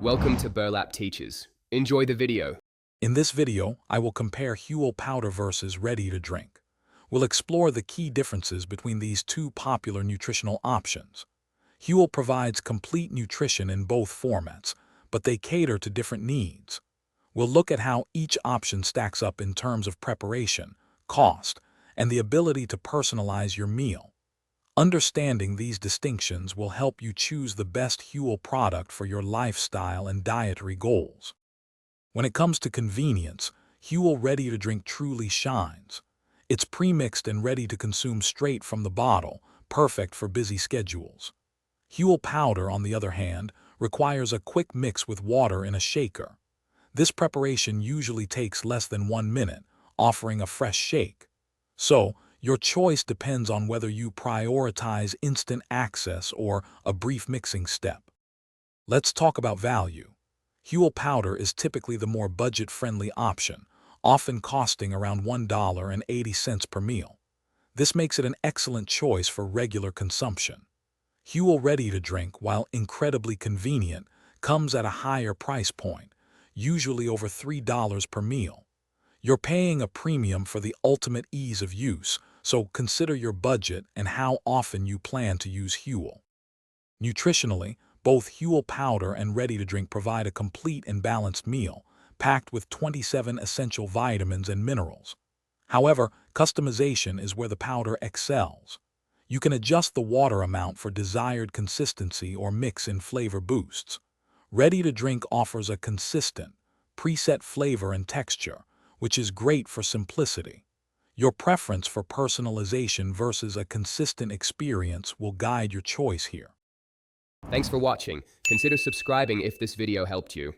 Welcome to Burlap Teachers. Enjoy the video. In this video, I will compare Huel powder versus ready-to-drink. We'll explore the key differences between these two popular nutritional options. Huel provides complete nutrition in both formats, but they cater to different needs. We'll look at how each option stacks up in terms of preparation, cost, and the ability to personalize your meal. Understanding these distinctions will help you choose the best Huel product for your lifestyle and dietary goals. When it comes to convenience, Huel ready-to-drink truly shines. It's pre-mixed and ready to consume straight from the bottle, perfect for busy schedules. Huel powder, on the other hand, requires a quick mix with water in a shaker. This preparation usually takes less than 1 minute, offering a fresh shake. So, your choice depends on whether you prioritize instant access or a brief mixing step. Let's talk about value. Huel powder is typically the more budget-friendly option, often costing around $1.80 per meal. This makes it an excellent choice for regular consumption. Huel ready-to-drink, while incredibly convenient, comes at a higher price point, usually over $3 per meal. You're paying a premium for the ultimate ease of use, so consider your budget and how often you plan to use Huel. Nutritionally, both Huel powder and ready-to-drink provide a complete and balanced meal, packed with 27 essential vitamins and minerals. However, customization is where the powder excels. You can adjust the water amount for desired consistency or mix in flavor boosts. Ready-to-drink offers a consistent, preset flavor and texture, which is great for simplicity. Your preference for personalization versus a consistent experience will guide your choice here. Thanks for watching. Consider subscribing if this video helped you.